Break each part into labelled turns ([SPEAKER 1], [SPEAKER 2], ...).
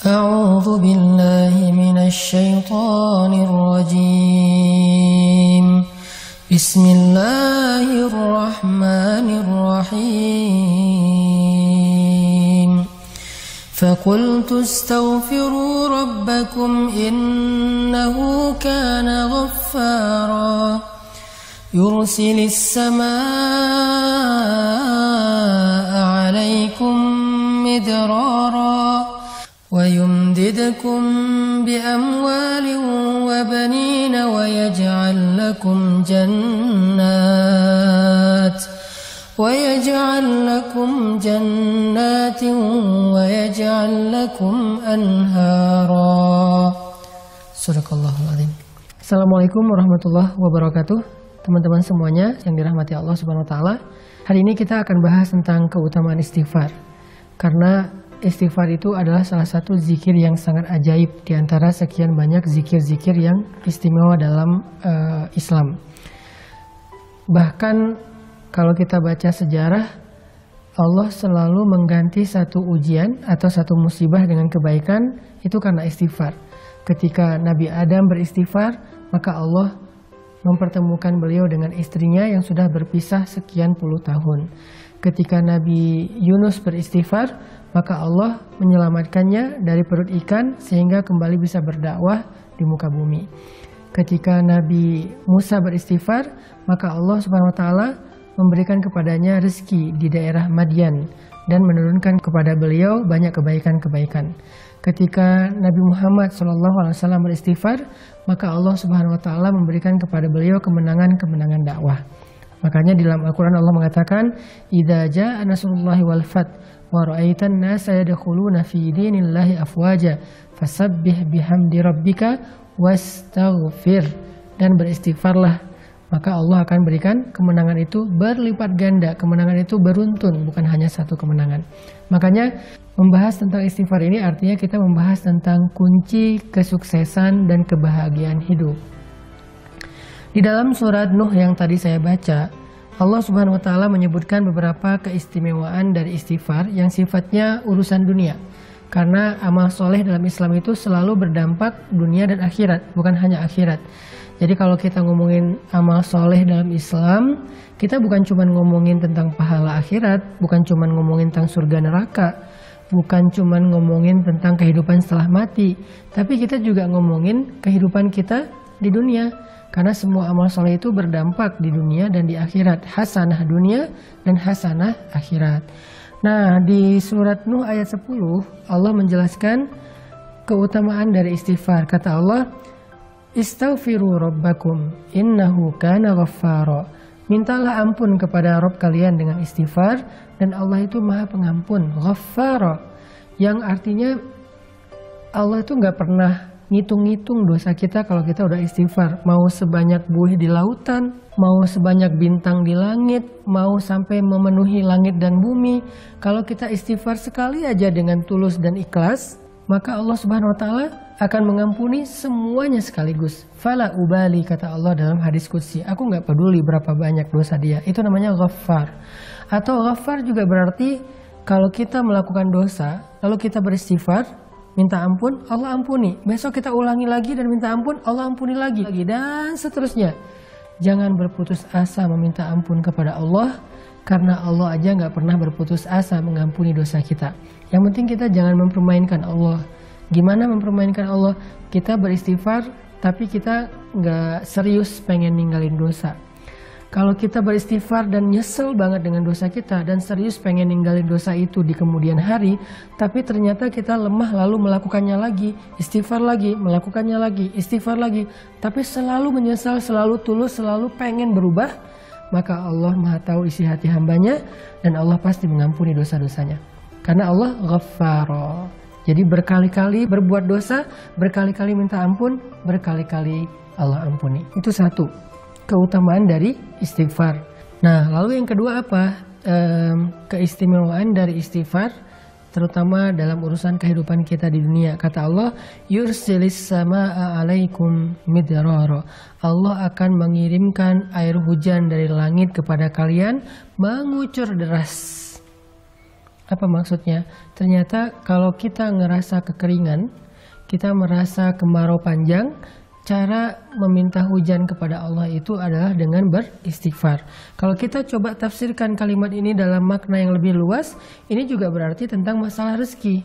[SPEAKER 1] أعوذ بالله من الشيطان الرجيم بسم الله الرحمن الرحيم فقلت استغفروا ربكم إنه كان غفارا يرسل السماء عليكم مدرارا ويمددكم بأموال وبنين ويجعل لكم جنات ويجعل لكم أنهارا. Sadaqallahul Adzim. Assalamualaikum warahmatullahi wabarakatuh. Teman-teman semuanya yang dirahmati Allah Subhanahu wa taala. Hari ini kita akan bahas tentang keutamaan istighfar. Karena istighfar itu adalah salah satu zikir yang sangat ajaib di antara sekian banyak zikir-zikir yang istimewa dalam Islam. Bahkan kalau kita baca sejarah, Allah selalu mengganti satu ujian atau satu musibah dengan kebaikan itu karena istighfar. Ketika Nabi Adam beristighfar, maka Allah mempertemukan beliau dengan istrinya yang sudah berpisah sekian puluh tahun. Ketika Nabi Yunus beristighfar, maka Allah menyelamatkannya dari perut ikan sehingga kembali bisa berdakwah di muka bumi. Ketika Nabi Musa beristighfar, maka Allah Subhanahu wa taala memberikan kepadanya rezeki di daerah Madian dan menurunkan kepada beliau banyak kebaikan-kebaikan. Ketika Nabi Muhammad SAW beristighfar, maka Allah Subhanahu wa taala memberikan kepada beliau kemenangan-kemenangan dakwah. Makanya di dalam Al-Quran Allah mengatakan, "Idza jaa nasrullahi wal fath wa ra'aitan nasa yadkhuluna fi dinillahi afwaja fasabbih bihamdi rabbika wastaghfir." Dan beristighfarlah, maka Allah akan berikan kemenangan itu berlipat ganda. Kemenangan itu beruntun, bukan hanya satu kemenangan. Makanya membahas tentang istighfar ini artinya kita membahas tentang kunci kesuksesan dan kebahagiaan hidup. Di dalam surat Nuh yang tadi saya baca, Allah Subhanahu wa taala menyebutkan beberapa keistimewaan dari istighfar yang sifatnya urusan dunia. Karena amal soleh dalam Islam itu selalu berdampak dunia dan akhirat, bukan hanya akhirat. Jadi kalau kita ngomongin amal soleh dalam Islam, kita bukan cuma ngomongin tentang pahala akhirat, bukan cuma ngomongin tentang surga neraka, bukan cuma ngomongin tentang kehidupan setelah mati, tapi kita juga ngomongin kehidupan kita di dunia. Karena semua amal soleh itu berdampak di dunia dan di akhirat. Hasanah dunia dan hasanah akhirat. Nah, di surat Nuh ayat 10, Allah menjelaskan keutamaan dari istighfar. Kata Allah, "Istaghfiru rabbakum innahu kana ghaffara." Mintalah ampun kepada Rabb kalian dengan istighfar, dan Allah itu Maha Pengampun, Ghaffara. Yang artinya Allah itu nggak pernah ngitung-ngitung dosa kita kalau kita udah istighfar. Mau sebanyak buih di lautan, mau sebanyak bintang di langit, mau sampai memenuhi langit dan bumi. Kalau kita istighfar sekali aja dengan tulus dan ikhlas, maka Allah Subhanahu wa taala akan mengampuni semuanya sekaligus. Fala ubali, kata Allah dalam hadis qudsi, aku nggak peduli berapa banyak dosa dia. Itu namanya ghaffar. Atau ghaffar juga berarti kalau kita melakukan dosa, lalu kita beristighfar, minta ampun, Allah ampuni. Besok kita ulangi lagi dan minta ampun, Allah ampuni lagi. Dan seterusnya. Jangan berputus asa meminta ampun kepada Allah, karena Allah aja nggak pernah berputus asa mengampuni dosa kita. Yang penting kita jangan mempermainkan Allah. Gimana mempermainkan Allah? Kita beristighfar, tapi kita nggak serius pengen ninggalin dosa. Kalau kita beristighfar dan nyesel banget dengan dosa kita dan serius pengen ninggalin dosa itu di kemudian hari, tapi ternyata kita lemah lalu melakukannya lagi, istighfar lagi, melakukannya lagi, istighfar lagi, tapi selalu menyesal, selalu tulus, selalu pengen berubah, maka Allah Maha tahu isi hati hambanya dan Allah pasti mengampuni dosa-dosanya. Karena Allah Ghaffara. Jadi berkali-kali berbuat dosa, berkali-kali minta ampun, berkali-kali Allah ampuni. Itu satu keutamaan dari istighfar. Nah, lalu yang kedua apa? Keistimewaan dari istighfar, terutama dalam urusan kehidupan kita di dunia. Kata Allah, yursilis samaa alaikum midrara. Allah akan mengirimkan air hujan dari langit kepada kalian mengucur deras. Apa maksudnya? Ternyata kalau kita ngerasa kekeringan, kita merasa kemarau panjang, cara meminta hujan kepada Allah itu adalah dengan beristighfar. Kalau kita coba tafsirkan kalimat ini dalam makna yang lebih luas, ini juga berarti tentang masalah rezeki.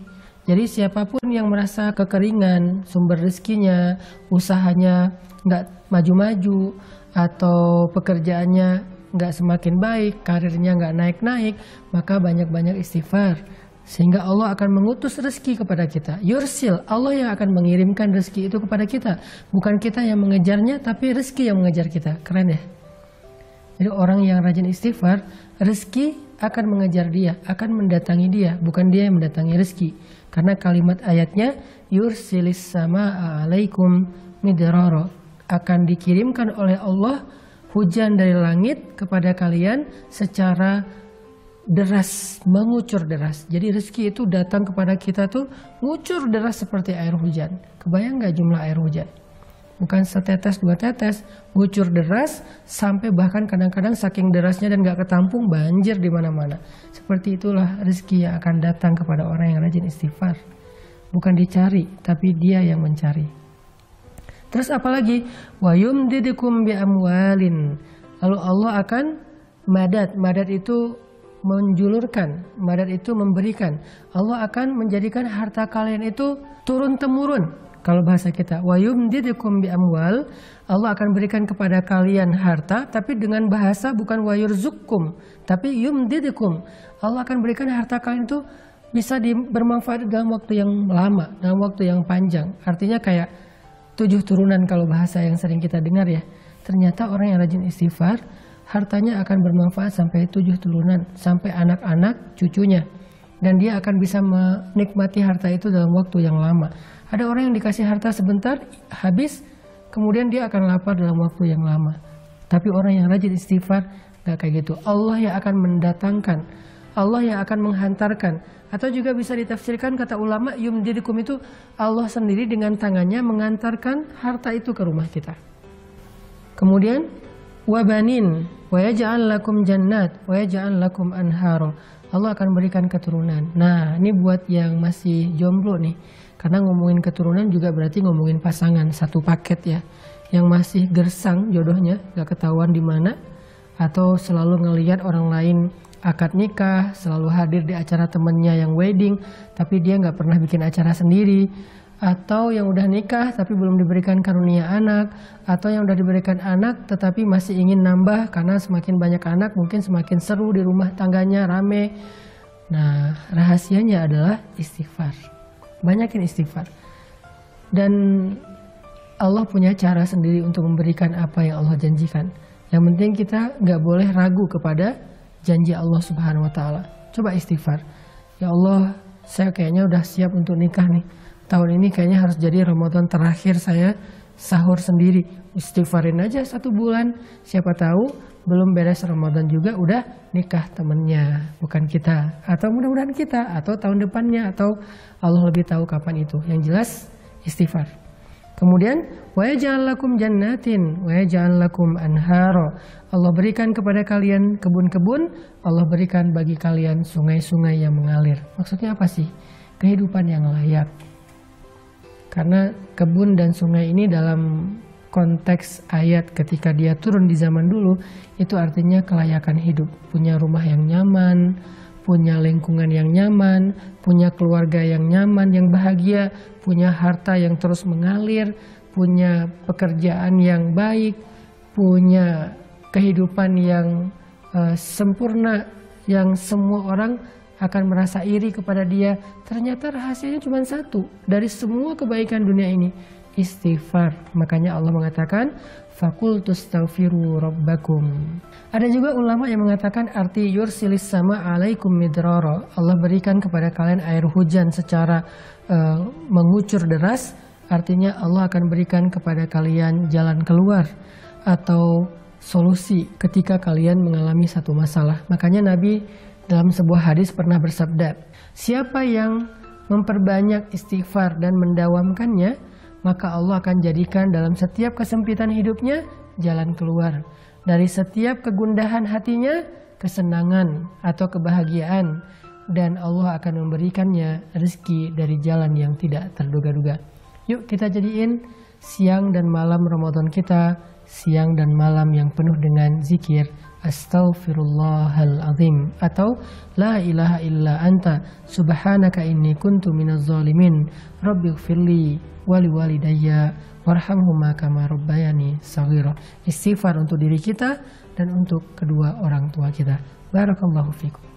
[SPEAKER 1] Jadi siapapun yang merasa kekeringan, sumber rezekinya, usahanya nggak maju-maju, atau pekerjaannya nggak semakin baik, karirnya nggak naik-naik, maka banyak-banyak istighfar. Sehingga Allah akan mengutus rezeki kepada kita. Yursil, Allah yang akan mengirimkan rezeki itu kepada kita. Bukan kita yang mengejarnya, tapi rezeki yang mengejar kita. Keren ya? Jadi orang yang rajin istighfar, rezeki akan mengejar dia, akan mendatangi dia, bukan dia yang mendatangi rezeki. Karena kalimat ayatnya, yursilis sama alaikum midrara, akan dikirimkan oleh Allah hujan dari langit kepada kalian secara deras, mengucur deras. Jadi rezeki itu datang kepada kita tuh ngucur deras seperti air hujan. Kebayang nggak jumlah air hujan? Bukan setetes dua tetes, ngucur deras sampai bahkan kadang-kadang saking derasnya dan nggak ketampung banjir di mana-mana. Seperti itulah rezeki yang akan datang kepada orang yang rajin istighfar. Bukan dicari, tapi dia yang mencari. Terus apalagi? Wa yumdidukum bi amwalin. Lalu Allah akan madad itu menjulurkan, madad itu memberikan. Allah akan menjadikan harta kalian itu turun-temurun. Kalau bahasa kita, wa yumdidukum bi amwal, Allah akan berikan kepada kalian harta, tapi dengan bahasa bukan wa yurzukum, tapi yumdidukum. Allah akan berikan harta kalian itu bisa bermanfaat dalam waktu yang lama, dalam waktu yang panjang. Artinya kayak 7 turunan kalau bahasa yang sering kita dengar ya. Ternyata orang yang rajin istighfar, hartanya akan bermanfaat sampai 7 turunan, sampai anak-anak cucunya. Dan dia akan bisa menikmati harta itu dalam waktu yang lama. Ada orang yang dikasih harta sebentar, habis, kemudian dia akan lapar dalam waktu yang lama. Tapi orang yang rajin istighfar, gak kayak gitu. Allah yang akan mendatangkan, Allah yang akan menghantarkan. Atau juga bisa ditafsirkan kata ulama, yumdidukum itu Allah sendiri dengan tangannya mengantarkan harta itu ke rumah kita. Kemudian wabanin wa yaj'al lakum jannat wa yaj'al lakum anharo. Allah akan berikan keturunan. Nah, ini buat yang masih jomblo nih. Karena ngomongin keturunan juga berarti ngomongin pasangan, satu paket ya. Yang masih gersang jodohnya, gak ketahuan di mana, atau selalu ngelihat orang lain akad nikah, selalu hadir di acara temennya yang wedding, tapi dia nggak pernah bikin acara sendiri, atau yang udah nikah tapi belum diberikan karunia anak, atau yang udah diberikan anak tetapi masih ingin nambah karena semakin banyak anak mungkin semakin seru di rumah tangganya, rame. Nah, rahasianya adalah istighfar. Banyakin istighfar. Dan Allah punya cara sendiri untuk memberikan apa yang Allah janjikan. Yang penting kita nggak boleh ragu kepada janji Allah Subhanahu wa Ta'ala. Coba istighfar. Ya Allah, saya kayaknya udah siap untuk nikah nih. Tahun ini kayaknya harus jadi Ramadan terakhir saya sahur sendiri. Istighfarin aja 1 bulan. Siapa tahu belum beres Ramadan juga udah nikah temennya, bukan kita. Atau mudah-mudahan kita, atau tahun depannya, atau Allah lebih tahu kapan itu. Yang jelas istighfar. Kemudian wa yaj'al lakum jannatin wa yaj'al lakum anhara. Allah berikan kepada kalian kebun-kebun, Allah berikan bagi kalian sungai-sungai yang mengalir. Maksudnya apa sih? Kehidupan yang layak. Karena kebun dan sungai ini dalam konteks ayat ketika dia turun di zaman dulu, itu artinya kelayakan hidup. Punya rumah yang nyaman, punya lingkungan yang nyaman, punya keluarga yang nyaman, yang bahagia, punya harta yang terus mengalir, punya pekerjaan yang baik, punya kehidupan yang sempurna, yang semua orang akan merasa iri kepada dia. Ternyata rahasianya cuma satu dari semua kebaikan dunia ini, istighfar. Makanya Allah mengatakan fakultu astaghfiru rabbakum. Ada juga ulama yang mengatakan arti yursilis sama alaikum midrara. Allah berikan kepada kalian air hujan secara mengucur deras. Artinya Allah akan berikan kepada kalian jalan keluar atau solusi ketika kalian mengalami satu masalah. Makanya Nabi dalam sebuah hadis pernah bersabda, siapa yang memperbanyak istighfar dan mendawamkannya, maka Allah akan jadikan dalam setiap kesempitan hidupnya jalan keluar. Dari setiap kegundahan hatinya, kesenangan atau kebahagiaan. dan Allah akan memberikannya rezeki dari jalan yang tidak terduga-duga. Yuk kita jadiin siang dan malam Ramadan kita siang dan malam yang penuh dengan zikir Astaghfirullahaladzim atau La ilaha illa anta subhanaka inni kuntu minaz zalimin rabbighfirli wali walidayya warhamhuma kama rabbayani shaghira. Istighfar untuk diri kita dan untuk kedua orang tua kita. Barakallahu fikum.